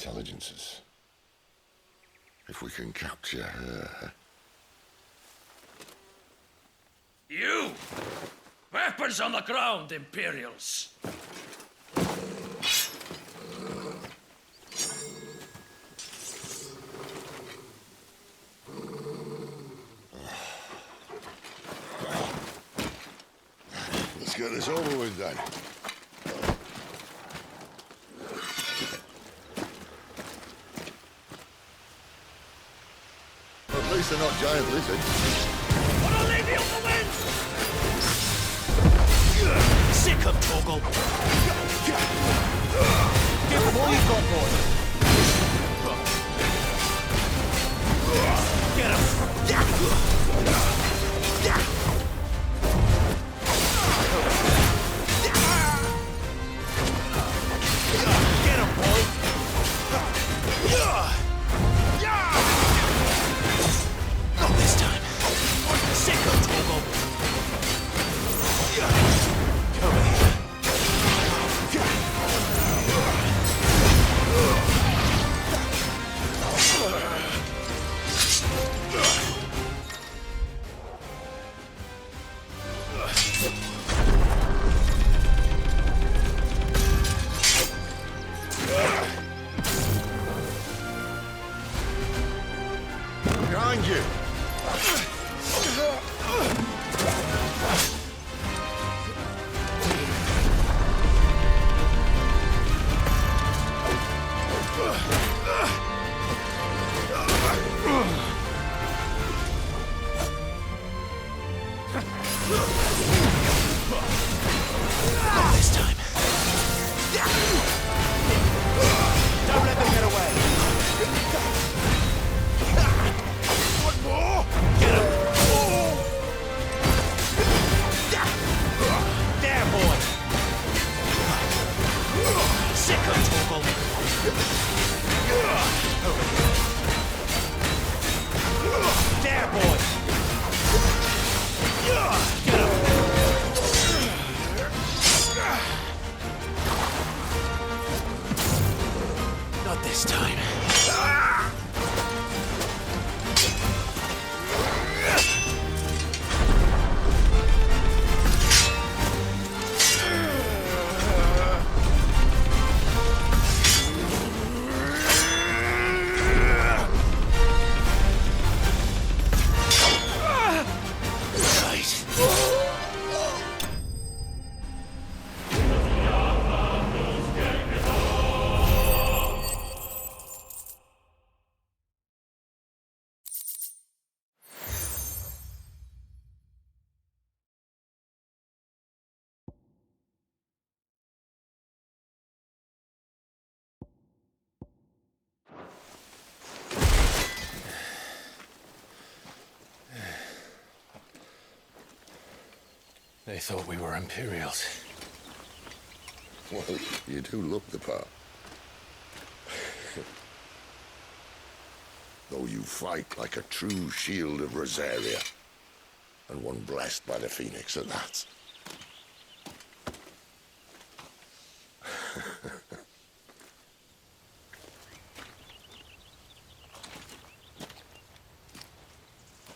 intelligences. If we can capture her... You! Weapons on the ground, Imperials! Let's get this over with then. At least they're not giant lizards. Wanna leave you on the wind? Sick of Toggle. Give them all you've got, boy. Get him. Get him, boy. Not this time. Sick of Toggle. Over here. Behind you! Not this time. Don't let them get away. One more. Get him. There, boy. Sick of Toggle. There, boy. Get him. Not this time. They thought we were Imperials. Well, you do look the part. Though you fight like a true shield of Rosaria. And one blessed by the Phoenix at that.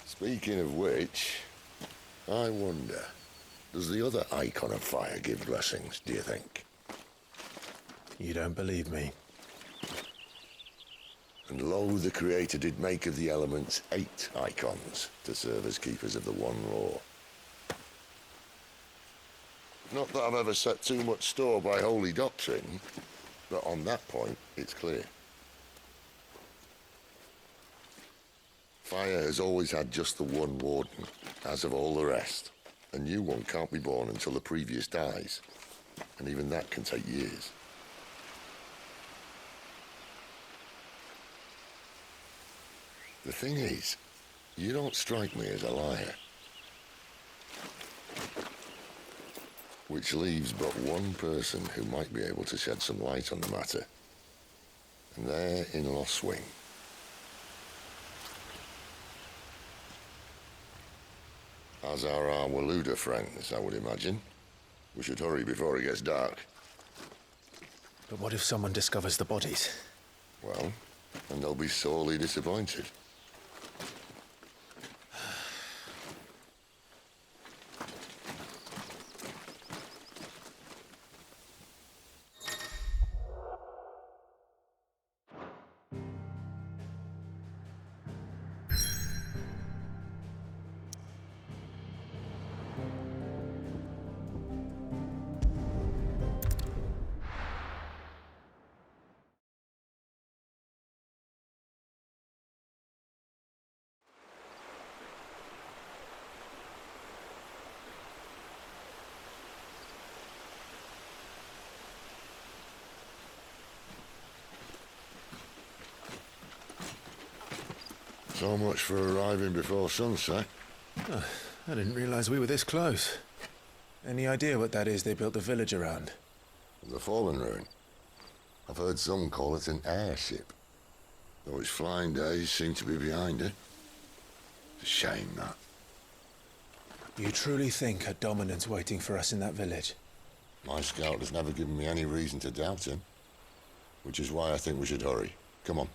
Speaking of which, I wonder, does the other icon of fire give blessings, do you think? You don't believe me? And lo, the Creator did make of the elements 8 icons to serve as keepers of the one law. Not that I've ever set too much store by holy doctrine, but on that point, it's clear. Fire has always had just the one warden, as of all the rest. A new one can't be born until the previous dies, and even that can take years. The thing is, you don't strike me as a liar. Which leaves but one person who might be able to shed some light on the matter. And they're in Lost Swing. As are our Waluda friends, I would imagine. We should hurry before it gets dark. But what if someone discovers the bodies? Well, and they'll be sorely disappointed. So much for arriving before sunset. Oh, I didn't realize we were this close. Any idea what that is they built the village around? The Fallen Ruin. I've heard some call it an airship. Though its flying days seem to be behind it. It's a shame, that. You truly think a dominant's waiting for us in that village? My scout has never given me any reason to doubt him. Which is why I think we should hurry. Come on.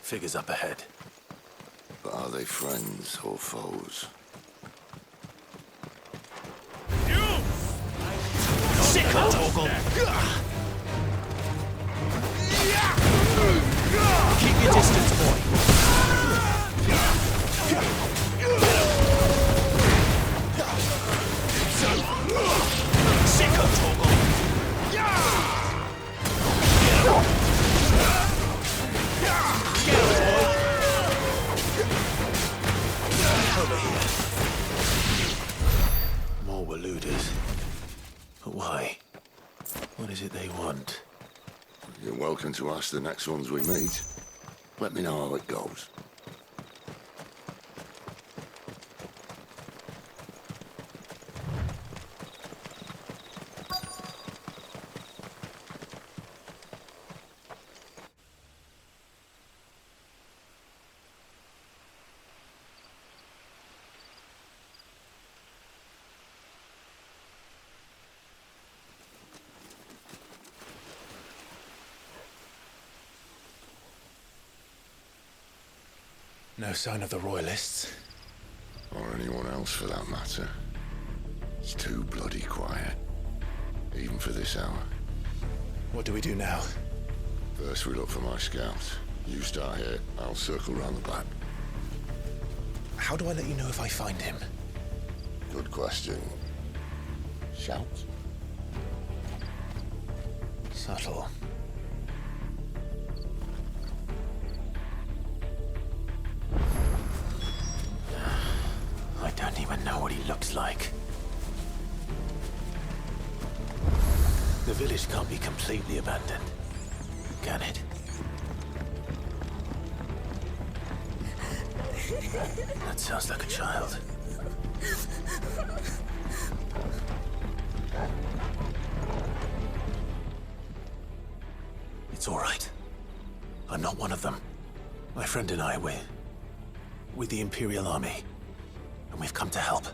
Figures up ahead. But are they friends or foes? Sicko, Torgal! Keep your distance, boy. Sicko, Torgal! Over here. More Waluders. But why? What is it they want? You're welcome to ask the next ones we meet. Let me know how it goes. No sign of the Royalists. Or anyone else for that matter. It's too bloody quiet. even for this hour. What do we do now? First we look for my scouts. You start here, I'll circle round the back. How do I let you know if I find him? Good question. Shout? Subtle. I don't even know what he looks like. The village can't be completely abandoned, can it? That sounds like a child. It's all right. I'm not one of them. My friend and I, we're with the Imperial Army. And we've come to help.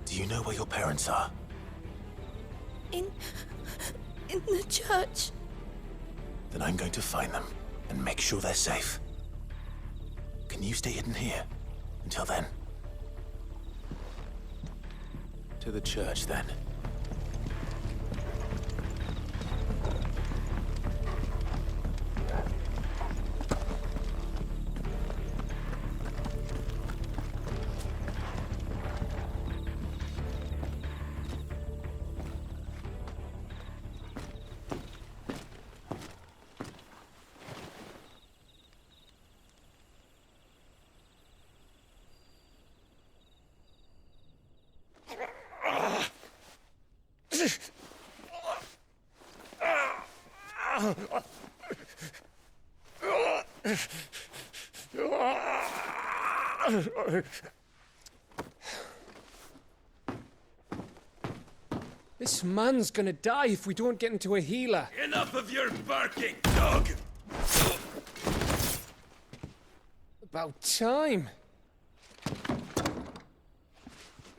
Do you know where your parents are? In the church. Then I'm going to find them and make sure they're safe. Can you stay hidden here until then? To the church, then. This man's gonna die if we don't get into a healer. Enough of your barking, dog! About time.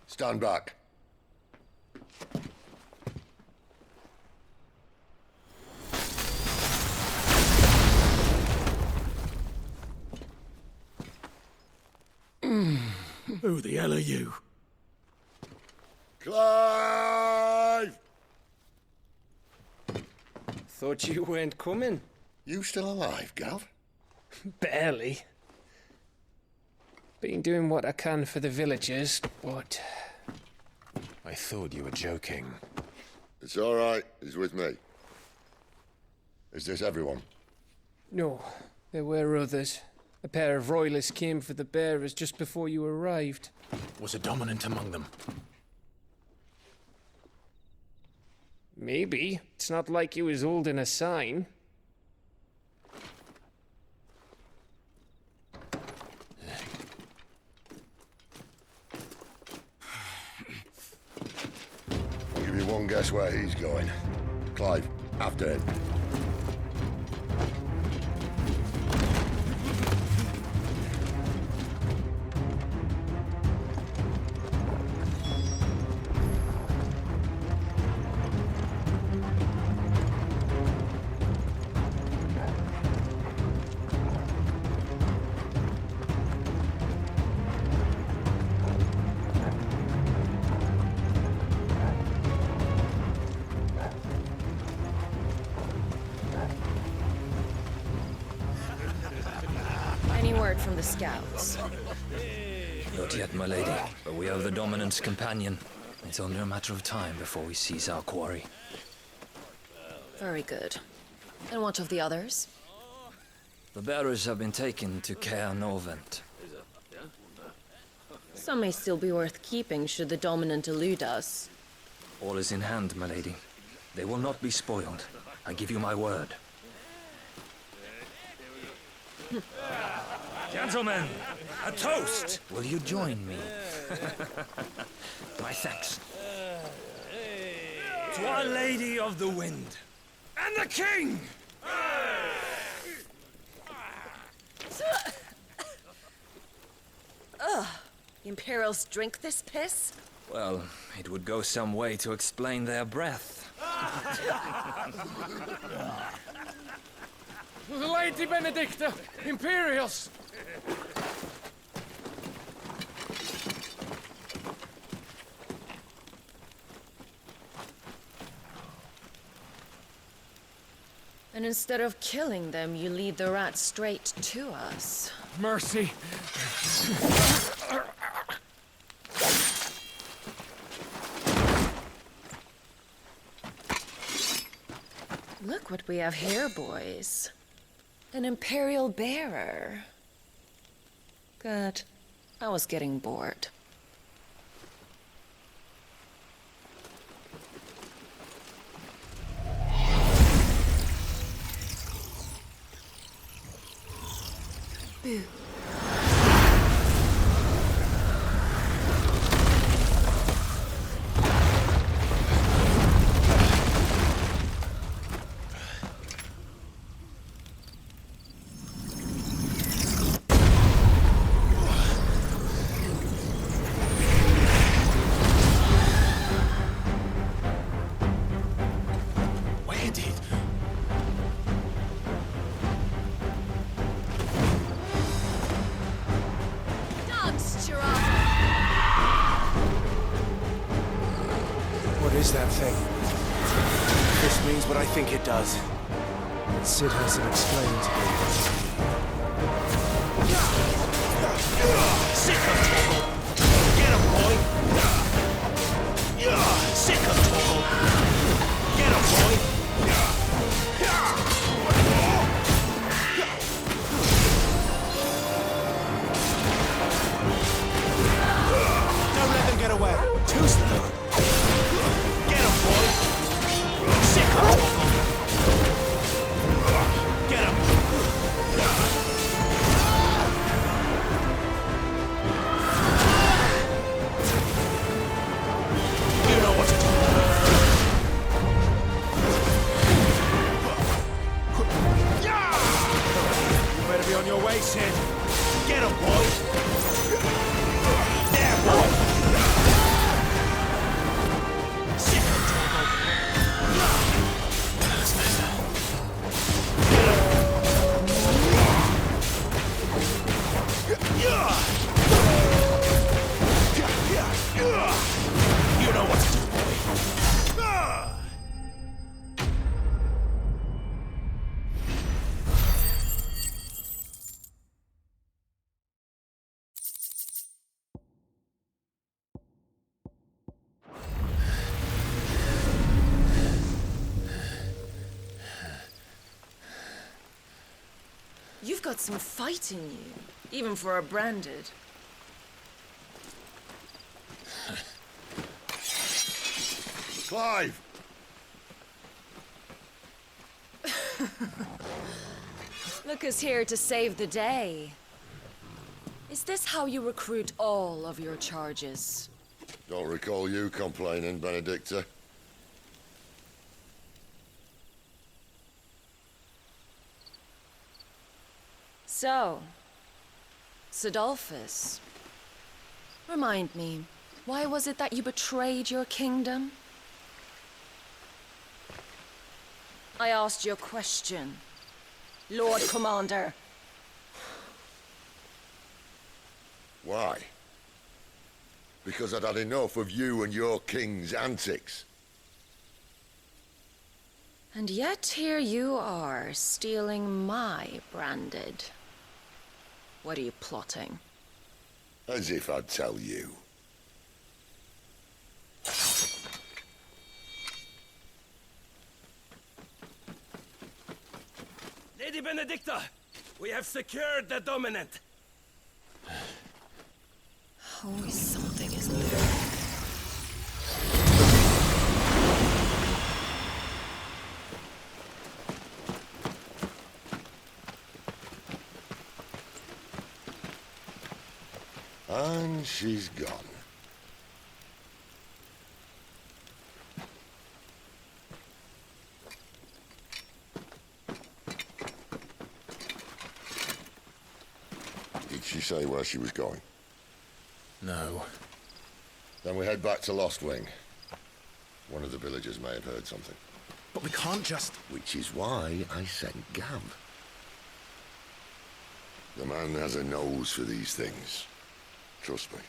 Stand back. Who the hell are you? Clive! Thought you weren't coming. You still alive, Gav? Barely. Been doing what I can for the villagers, but... I thought you were joking. It's all right. He's with me. Is this everyone? No, there were others. A pair of royalists came for the bearers just before you arrived. Was a dominant among them? Maybe. It's not like he was holding a sign. I'll give you one guess where he's going. Clive, after him. Any word from the scouts? Not yet, my lady, but we have the Dominant's companion. It's only a matter of time before we seize our quarry. Very good. And what of the others? The bearers have been taken to Caer Novent. Some may still be worth keeping should the dominant elude us. All is in hand, my lady. They will not be spoiled. I give you my word. Gentlemen, a toast! Will you join me? My thanks. To Our Lady of the Wind. And the King! The Imperials drink this piss? Well, it would go some way to explain their breath. The Lady Benedicta! Imperials! And instead of killing them, you lead the rats straight to us. Mercy. Look what we have here, boys. An Imperial bearer. Good. I was getting bored. Boo. Where did... What is that thing? This means what I think it does. Sid has to explain to me. Sick of Toggle! Get him, boy! Sick of Toggle! Get him, boy! Don't let them get away! Too slow! Get him, boy! Sick of Toggle! Get him! You know what to do. You better be on your way, Sid. Get him, boy. There, boy. Sick of trouble. That's better. You know what to do, boy. You've got some fight in you, even for a branded. Clive! Look who's here to save the day. Is this how you recruit all of your charges? Don't recall you complaining, Benedicta. So, Sidolphus, remind me, why was it that you betrayed your kingdom? I asked you a question, Lord Commander. Why? Because I'd had enough of you and your king's antics. And yet here you are, stealing my branded. What are you plotting? As if I'd tell you. Lady Benedicta, we have secured the dominant. Always something, isn't there? And she's gone. Did she say where she was going? No. Then we head back to Lost Wing. One of the villagers may have heard something. But we can't just... Which is why I sent Gav. The man has a nose for these things. Trust me.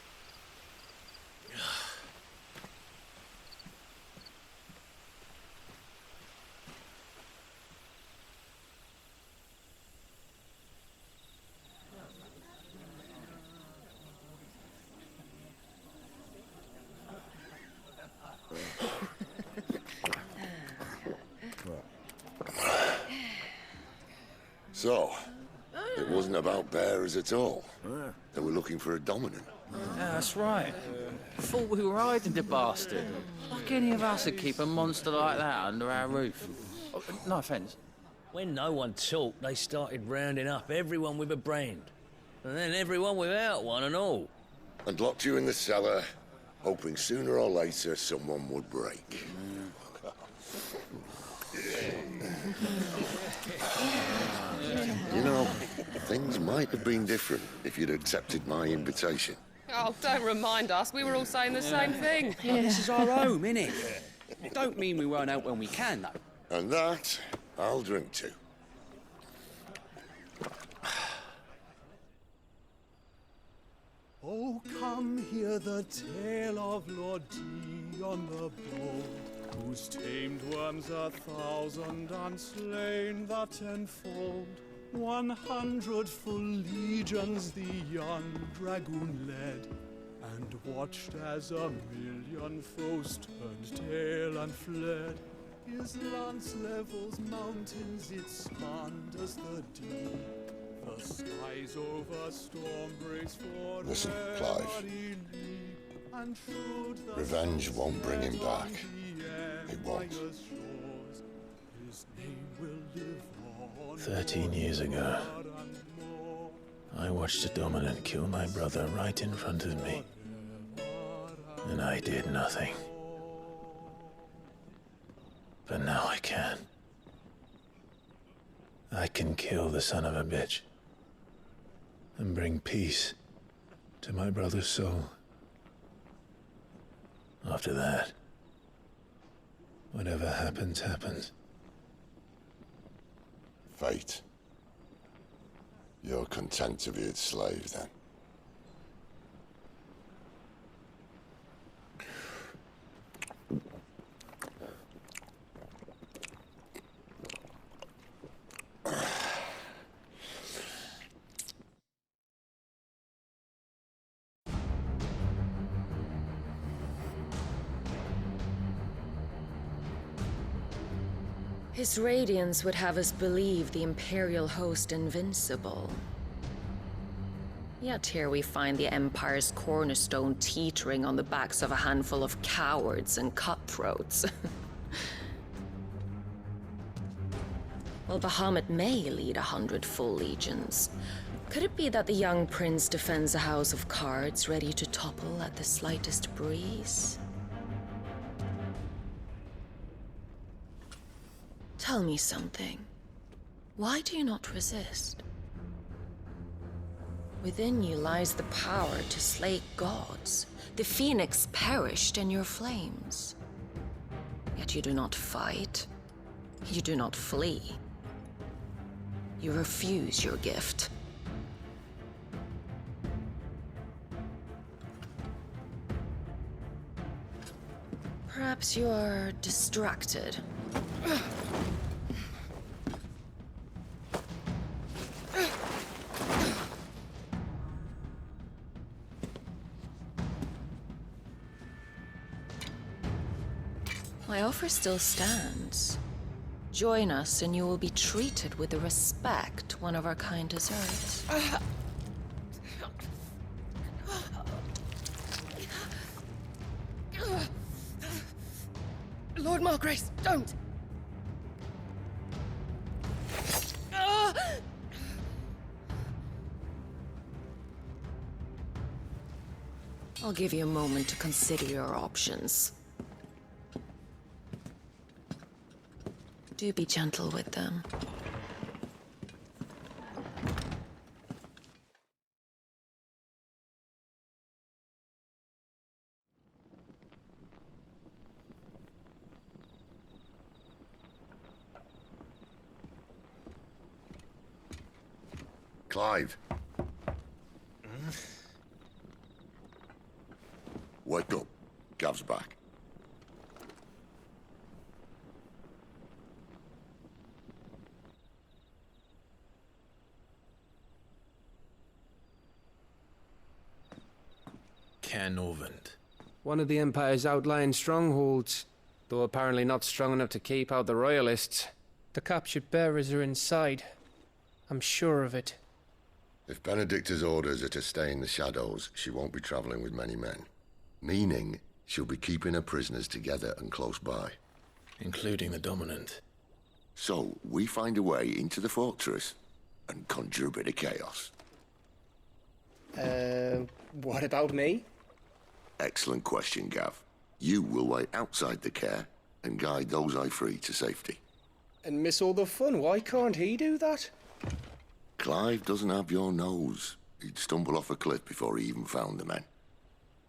So, it wasn't about bearers at all. They were looking for a dominant. Yeah, that's right. Thought we were hiding the bastard. Like any of us would keep a monster like that under our roof. Oh, no offence. When no one talked, they started rounding up everyone with a brand. And then everyone without one and all. And locked you in the cellar, hoping sooner or later someone would break. You know, things might have been different if you'd accepted my invitation. Oh, don't remind us. We were all saying the same thing. This is our home, innit? Don't mean we won't out when we can, though. And that, I'll drink to. Oh, come hear the tale of Lord Dion the Bold, whose tamed worms 1,000 and slain the tenfold. 100 full legions the young dragoon led, and watched as 1,000,000 foes turned tail and fled. His lance levels mountains, it spanned as the deep. The skies over storm breaks for Listen, Clive. Revenge won't bring him back. It won't. 13 years ago, I watched a dominant kill my brother right in front of me, and I did nothing. But now I can. I can kill the son of a bitch and bring peace to my brother's soul. After that, whatever happens, happens. Fate. You're content to be its slave, then? His radiance would have us believe the Imperial host invincible. Yet here we find the Empire's cornerstone teetering on the backs of a handful of cowards and cutthroats. Well, Bahamut may lead 100 full legions. Could it be that the young prince defends a house of cards ready to topple at the slightest breeze? Tell me something. Why do you not resist? Within you lies the power to slay gods. The phoenix perished in your flames. Yet you do not fight. You do not flee. You refuse your gift. Perhaps you are distracted. My offer still stands. Join us and you will be treated with the respect one of our kind deserves. Lord Margrace, don't! I'll give you a moment to consider your options. Do be gentle with them. Clive. Wake up. Gav's back. Canovant. One of the Empire's outlying strongholds, though apparently not strong enough to keep out the Royalists. The captured bearers are inside. I'm sure of it. If Benedicta's orders are to stay in the shadows, she won't be traveling with many men. Meaning, she'll be keeping her prisoners together and close by. Including the Dominant. So, we find a way into the fortress and conjure a bit of chaos. What about me? Excellent question, Gav. You will wait outside the care and guide those I free to safety. And miss all the fun. Why can't he do that? Clive doesn't have your nose. He'd stumble off a cliff before he even found the men.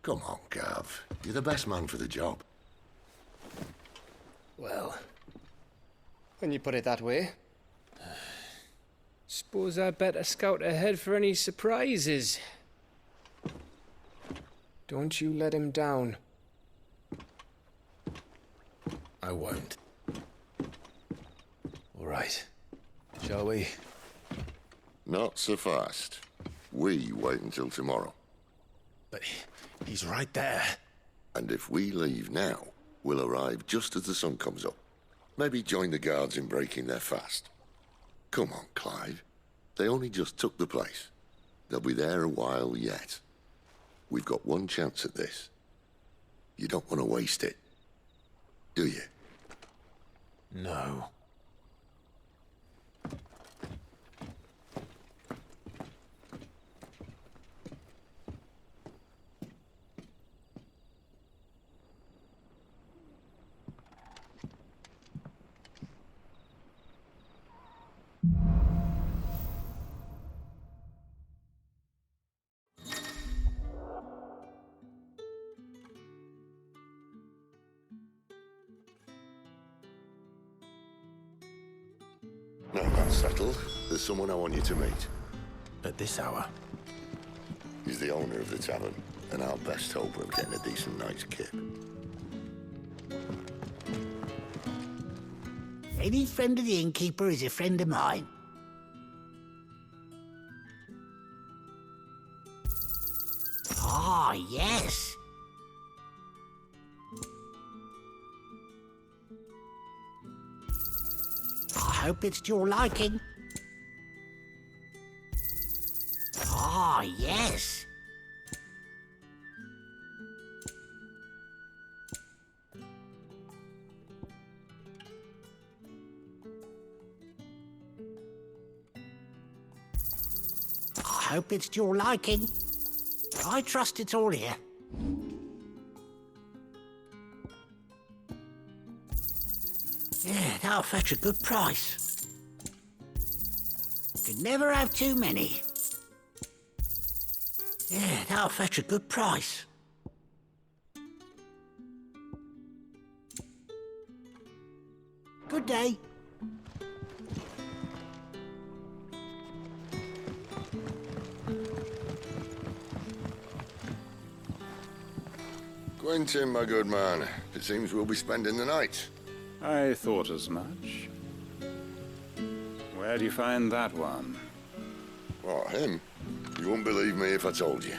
Come on, Gav. You're the best man for the job. Well, when you put it that way. Suppose I better scout ahead for any surprises. Don't you let him down. I won't. All right. Shall we? Not so fast. We wait until tomorrow. But he's right there. And if we leave now, we'll arrive just as the sun comes up. Maybe join the guards in breaking their fast. Come on, Clive. They only just took the place. They'll be there a while yet. We've got one chance at this. You don't want to waste it, do you? No. No, that's settled. There's someone I want you to meet. At this hour? He's the owner of the tavern, and our best hope of getting a decent night's kip. Any friend of the innkeeper is a friend of mine. Ah, yes. I hope it's to your liking. Ah, yes. I hope it's to your liking. I trust it's all here. Yeah, that'll fetch a good price. Could never have too many. Yeah, that'll fetch a good price. Good day. Quentin, my good man. It seems we'll be spending the night. I thought as much. Where do you find that one? What, him? You wouldn't believe me if I told you.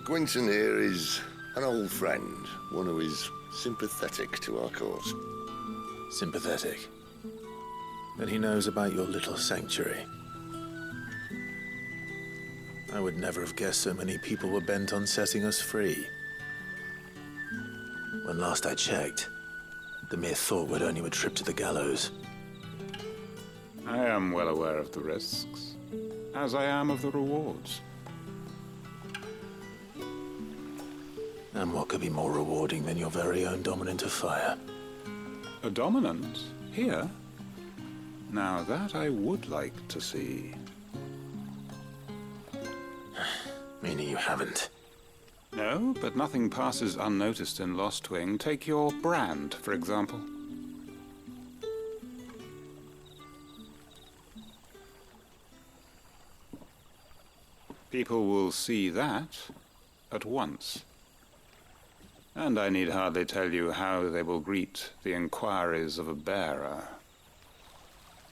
Quentin here is an old friend, one who is sympathetic to our cause. Sympathetic? Then he knows about your little sanctuary. I would never have guessed so many people were bent on setting us free. When last I checked, the mere thought would earn you a trip to the gallows. I am well aware of the risks, as I am of the rewards. And what could be more rewarding than your very own dominant of fire? A dominant? Here? Now that I would like to see. Meaning you haven't? No, but nothing passes unnoticed in Lostwing. Take your brand, for example. People will see that at once. And I need hardly tell you how they will greet the inquiries of a bearer.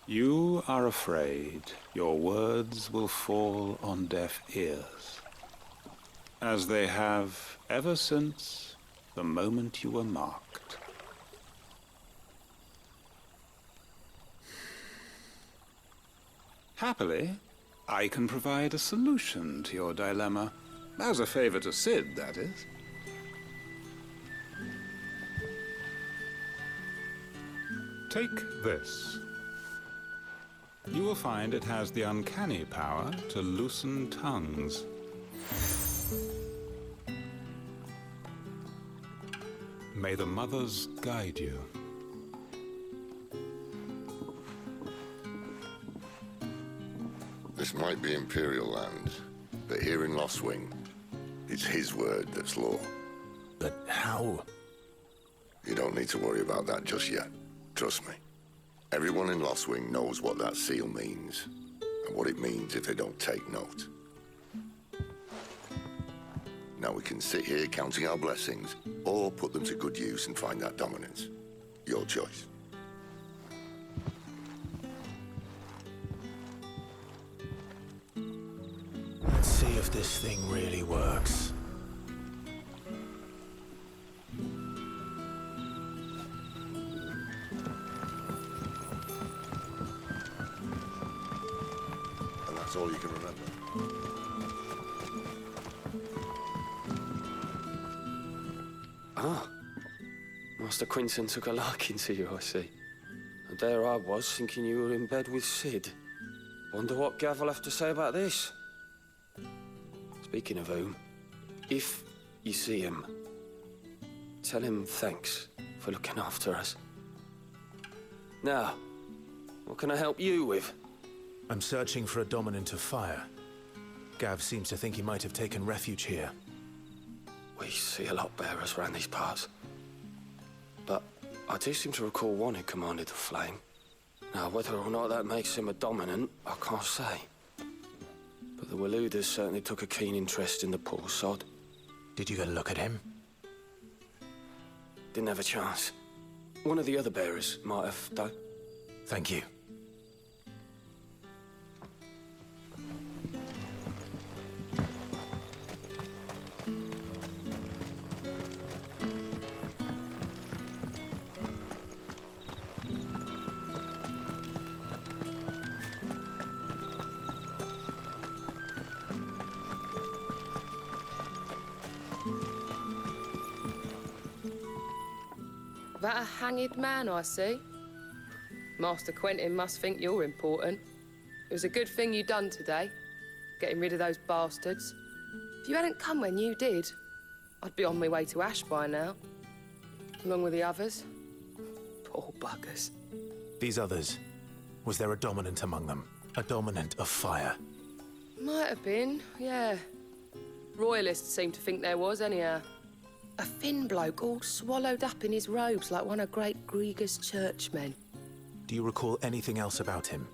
You are afraid your words will fall on deaf ears, as they have ever since the moment you were marked. Happily, I can provide a solution to your dilemma. As a favor to Sid, that is. Take this. You will find it has the uncanny power to loosen tongues. May the mothers guide you. This might be Imperial land, but here in Lost Wing, it's his word that's law. But how? You don't need to worry about that just yet. Trust me. Everyone in Lost Wing knows what that seal means, and what it means if they don't take note. Now we can sit here counting our blessings, or put them to good use and find that dominance. Your choice. Let's see if this thing really works. And that's all you can remember. Ah. Master Quinton took a liking to you, I see. And there I was, thinking you were in bed with Sid. Wonder what Gav will have to say about this. Speaking of whom, if you see him, tell him thanks for looking after us. Now, what can I help you with? I'm searching for a dominant of fire. Gav seems to think he might have taken refuge here. We see a lot bearers around these parts. But I do seem to recall one who commanded the flame. Now, whether or not that makes him a dominant, I can't say. But the Waluders certainly took a keen interest in the poor sod. Did you get a look at him? Didn't have a chance. One of the other bearers might have, though. Thank you. That a hanged man I see? Master Quentin must think you're important. It was a good thing you done today, getting rid of those bastards. If you hadn't come when you did, I'd be on my way to Ash by now, along with the others. Poor buggers. These others, was there a dominant among them? A dominant of fire? Might have been, yeah. Royalists seem to think there was, anyhow. A thin bloke all swallowed up in his robes like one of Great Gregor's churchmen. Do you recall anything else about him?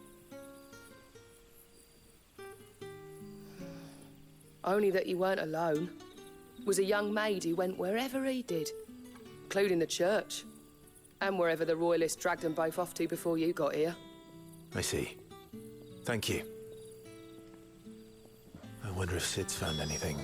Only that he weren't alone. Was a young maid who went wherever he did, including the church, and wherever the Royalists dragged them both off to before you got here. I see. Thank you. I wonder if Sid's found anything.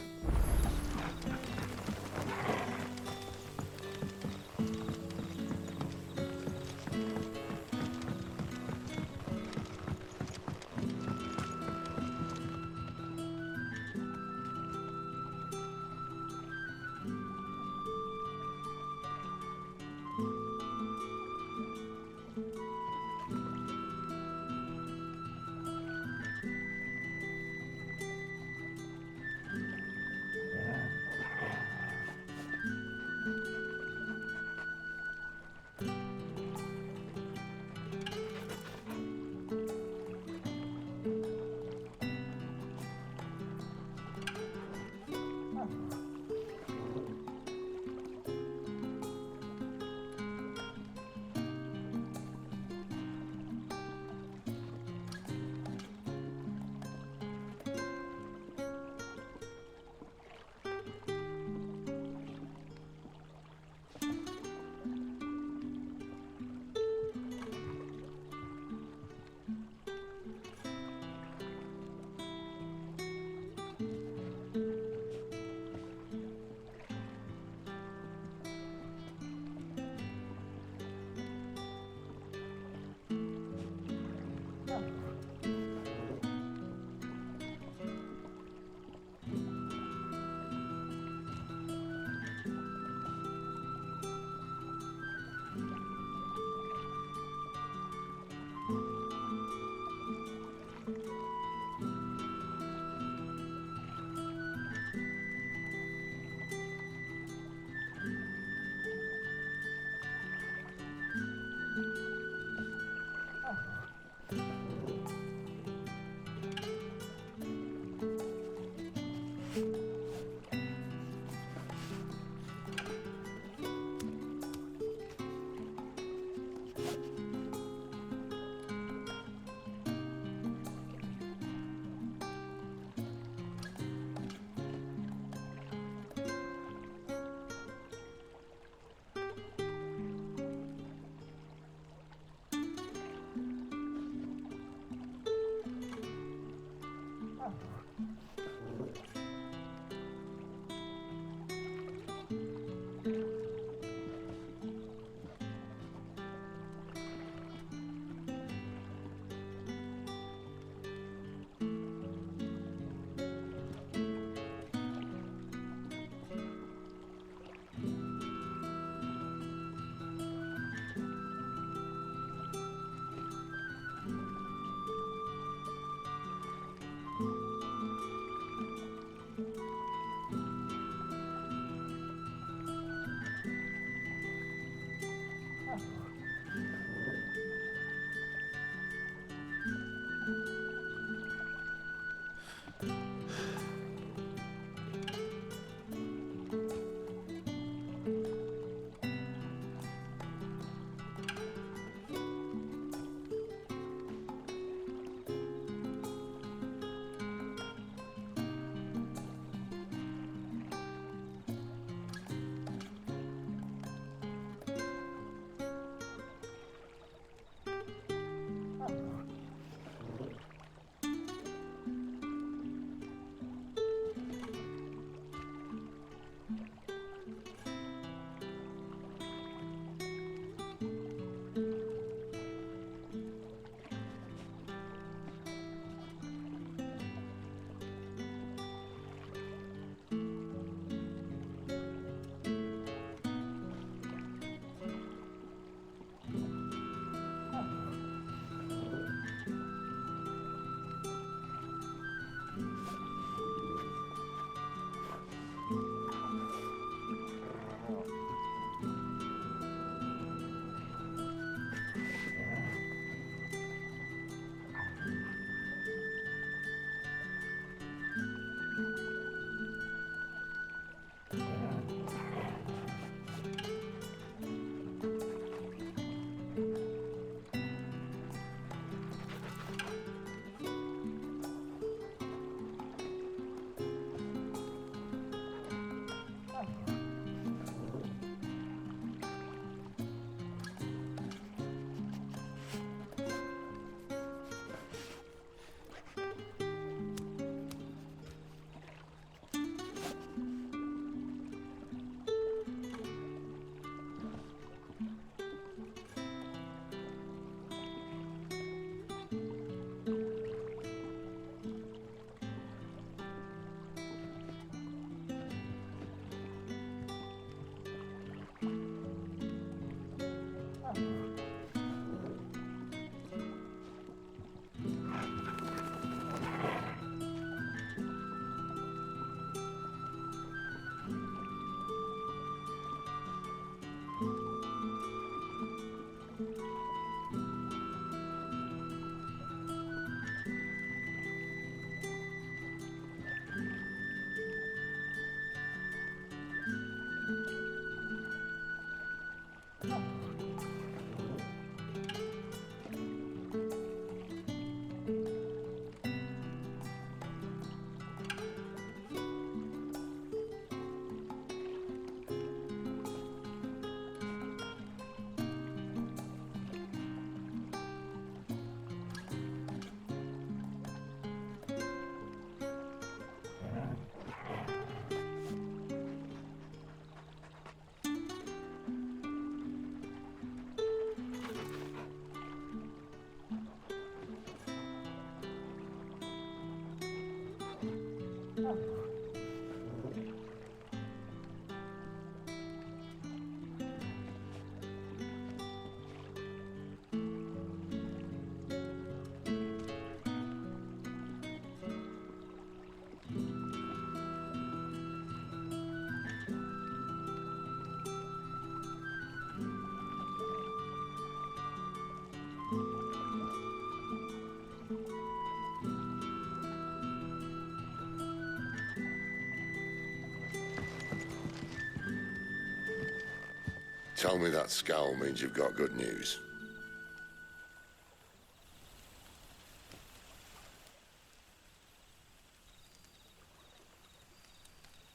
Tell me that scowl means you've got good news.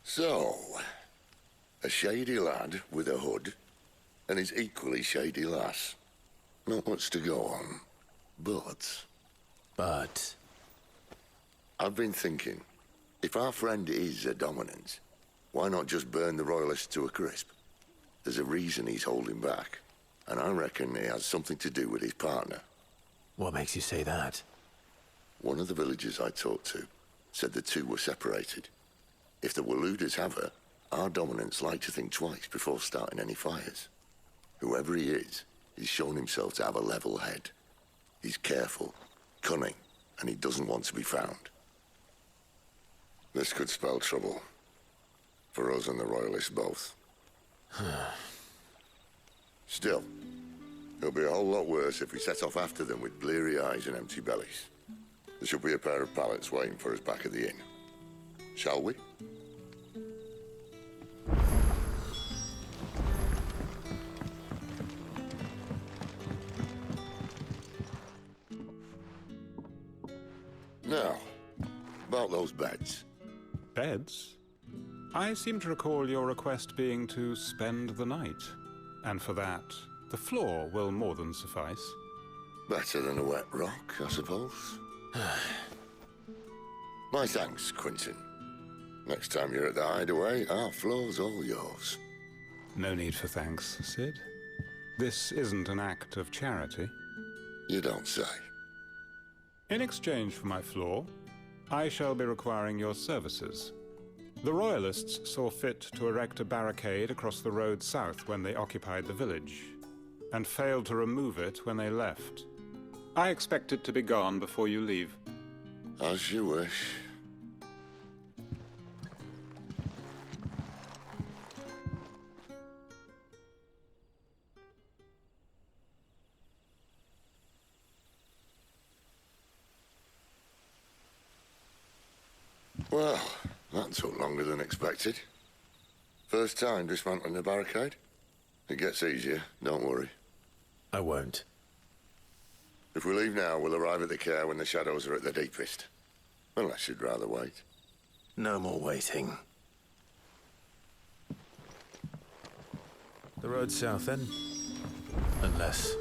So, a shady lad with a hood, and his equally shady lass. Not much to go on, but... But... I've been thinking, if our friend is a dominant, why not just burn the Royalists to a crisp? There's a reason he's holding back, and I reckon it has something to do with his partner. What makes you say that? One of the villagers I talked to said the two were separated. If the Waluders have her, our dominants like to think twice before starting any fires. Whoever he is, he's shown himself to have a level head. He's careful, cunning, and he doesn't want to be found. This could spell trouble. For us and the Royalists both. Still, it'll be a whole lot worse if we set off after them with bleary eyes and empty bellies. There should be a pair of pallets waiting for us back at the inn. Shall we? Now, about those beds. Beds? I seem to recall your request being to spend the night. And for that, the floor will more than suffice. Better than a wet rock, I suppose. My thanks, Quentin. Next time you're at the hideaway, our floor's all yours. No need for thanks, Sid. This isn't an act of charity. You don't say. In exchange for my floor, I shall be requiring your services. The Royalists saw fit to erect a barricade across the road south when they occupied the village, and failed to remove it when they left. I expect it to be gone before you leave. As you wish. Well, that took longer than expected. First time dismantling the barricade? It gets easier, don't worry. I won't. If we leave now, we'll arrive at the care when the shadows are at their deepest. Unless you'd rather wait. No more waiting. The road south, then? Unless...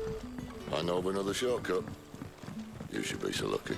I know of another shortcut. You should be so lucky.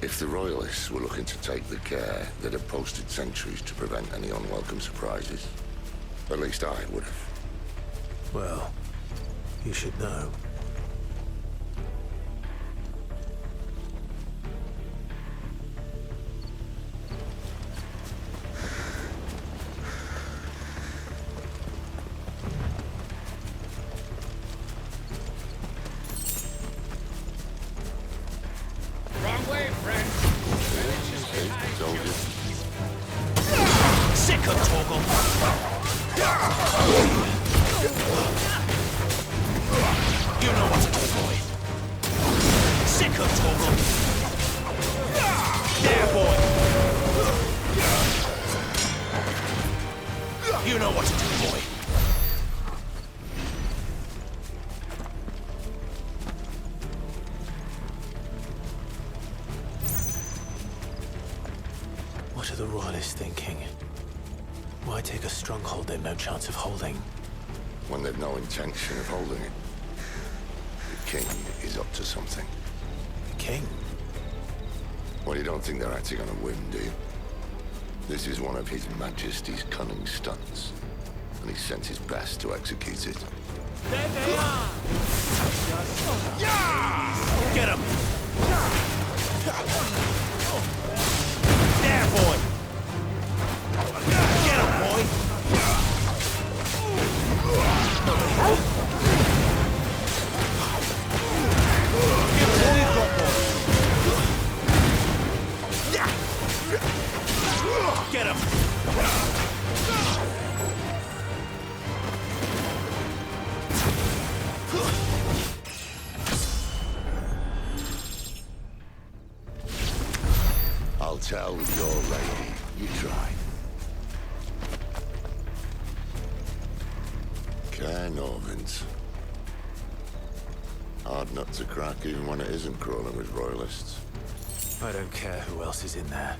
If the Royalists were looking to take the care, they'd have posted sentries to prevent any unwelcome surprises. At least I would have. Well, you should know. Wrong way, friend. Told you. Sick of Torgal! You know what to do, boy. Sick of Torgal! There, boy! You know what to do, boy. What are the Royalists thinking? Why take a stronghold they've no chance of holding? When they've no intention of holding it. The king is up to something. The king? Well, you don't think they're acting on a whim, do you? This is one of His Majesty's cunning stunts, and he sent his best to execute it. There they are! Get him! There, boy! Get him, boy! Give us all you've got, boy! Get him! I'll tell your lady. You try. Care Norvins. Hard nut to crack even when it isn't crawling with royalists. I don't care who else is in there.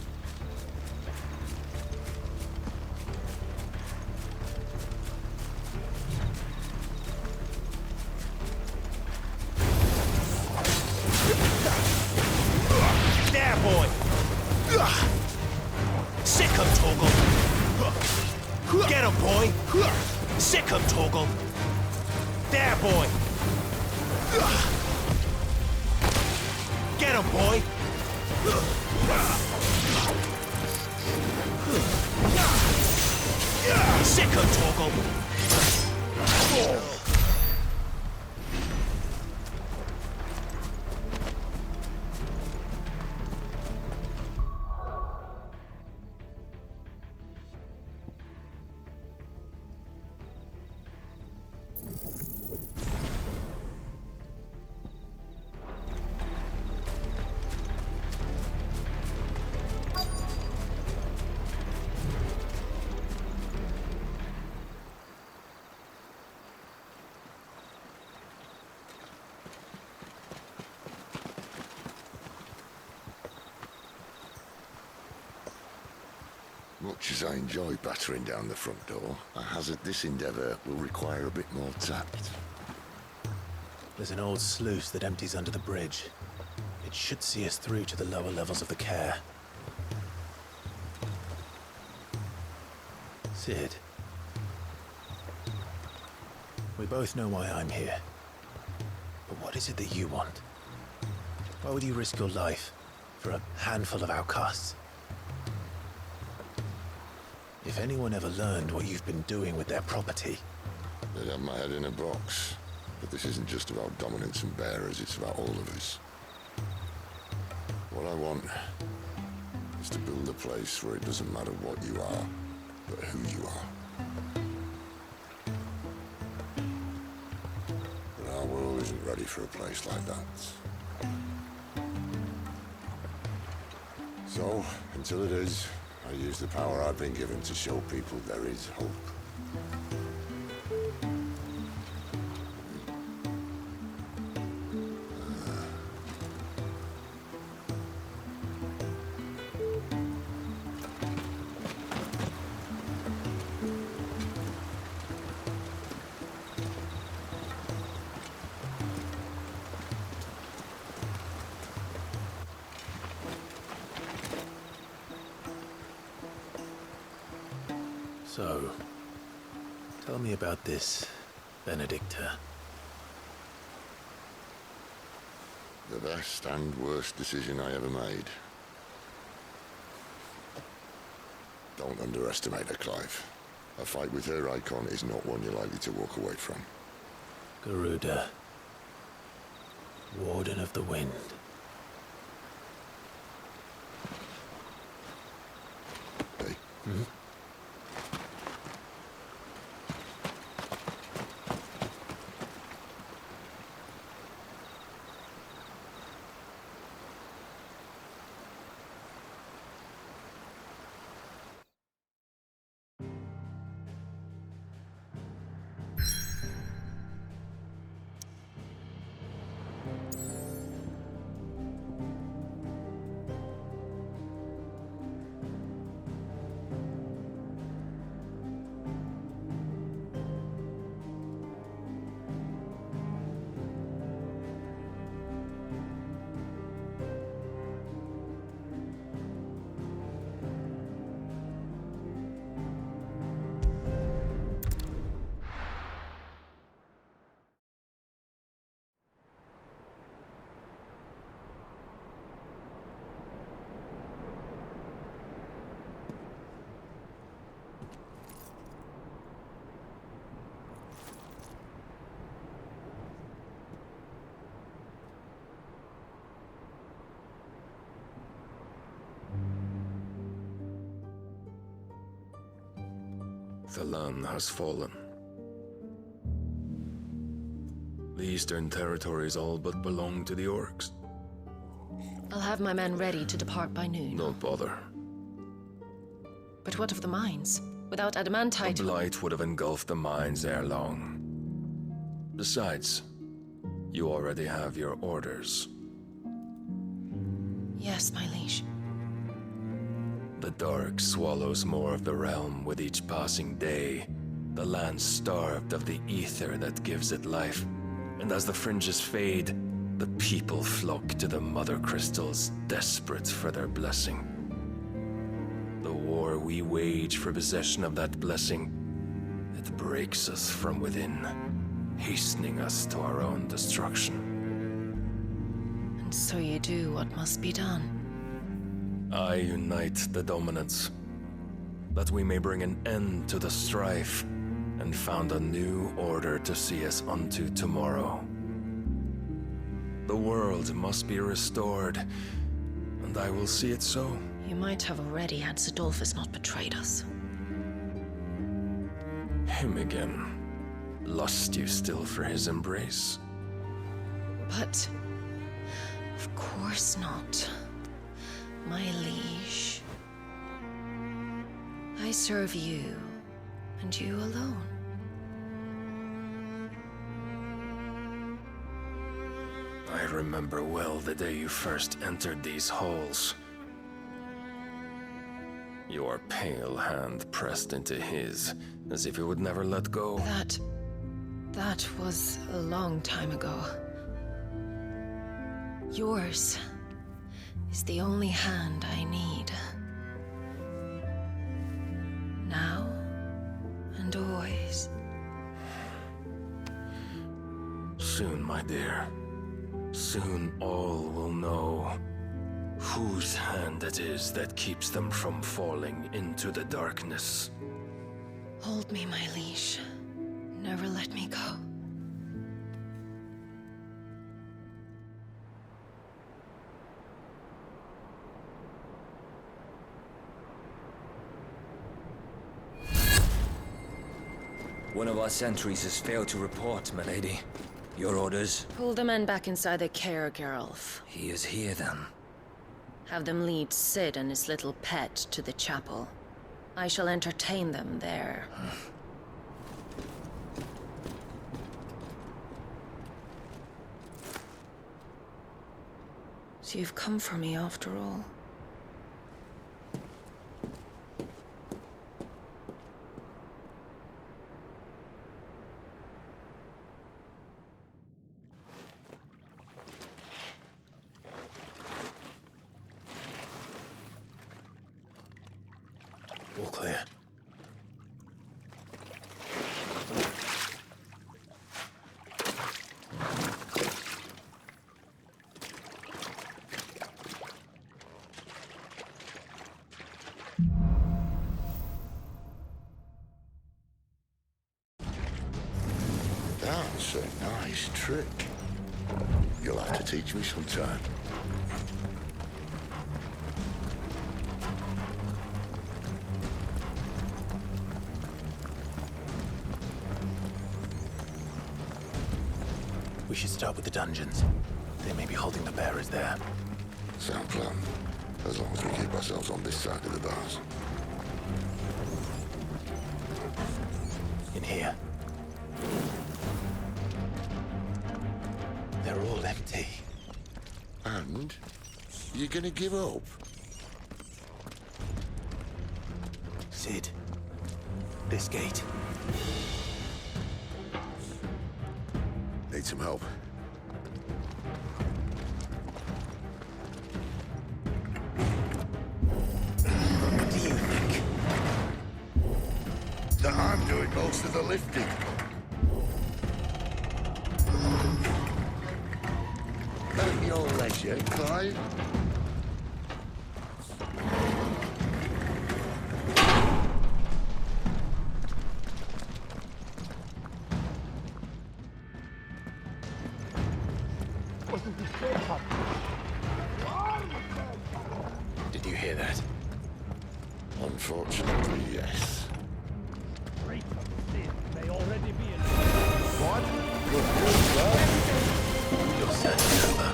There, boy! Sick of Torgal! Get him, boy! Sick of Torgal! There, boy! Get him, boy! Sick of Torgal! Much as I enjoy battering down the front door, I hazard this endeavour will require a bit more tact. There's an old sluice that empties under the bridge. It should see us through to the lower levels of the care. Sid. We both know why I'm here. But what is it that you want? Why would you risk your life for a handful of outcasts? If anyone ever learned what you've been doing with their property... They'd have my head in a box. But this isn't just about dominance and bearers, it's about all of us. What I want is to build a place where it doesn't matter what you are, but who you are. But our world isn't ready for a place like that. So, until it is, I use the power I've been given to show people there is hope. So, tell me about this Benedicta. The best and worst decision I ever made. Don't underestimate her, Clive. A fight with her icon is not one you're likely to walk away from. Garuda. Warden of the Wind. Hey? Hmm? The land has fallen. The Eastern Territories all but belong to the Orcs. I'll have my men ready to depart by noon. Don't bother. But what of the mines? Without adamantite... A blight would have engulfed the mines ere long. Besides, you already have your orders. Yes, my liege. The dark swallows more of the realm with each passing day. The land starved of the ether that gives it life. And as the fringes fade, the people flock to the mother crystals, desperate for their blessing. The war we wage for possession of that blessing, it breaks us from within, hastening us to our own destruction. And so you do what must be done. I unite the dominants, that we may bring an end to the strife, and found a new order to see us unto tomorrow. The world must be restored, and I will see it so. You might have already had Zidolphus not betrayed us. Him again. Lust you still for his embrace? But... of course not. My liege. I serve you, and you alone. I remember well the day you first entered these halls. Your pale hand pressed into his, as if it would never let go. That was a long time ago. Yours is the only hand I need. Now and always. Soon, my dear. Soon all will know whose hand it is that keeps them from falling into the darkness. Hold me, my liege. Never let me go. One of our sentries has failed to report, milady. Your orders? Pull the men back inside their care, Geralf. He is here, then. Have them lead Sid and his little pet to the chapel. I shall entertain them there. So you've come for me after all. All clear. That's a nice trick. You'll have to teach me sometime. We should start with the dungeons. They may be holding the bearers there. Sound plan. As long as we keep ourselves on this side of the bars. In here. They're all empty. And? You're gonna give up? Sid. This gate. Need some help? What do you think? That I'm doing most of the lifting. At your leisure, Clive. Did you hear that? Unfortunately, yes. May already be in. What? Good news, sir. Your search is over.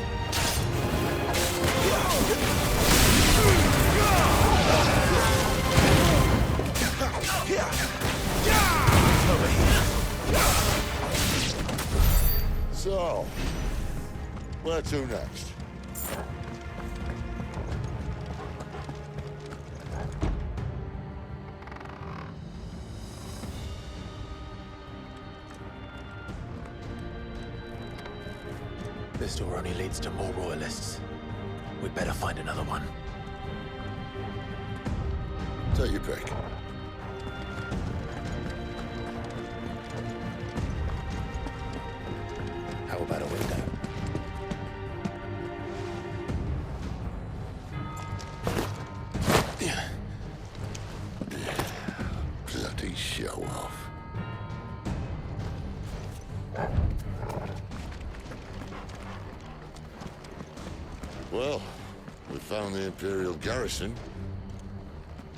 Over here. So, where to next? This door only leads to more royalists. We'd better find another one. Take your pick. How about a window? Bloody show off. Well, we found the Imperial garrison.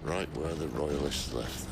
Right where the Royalists left them.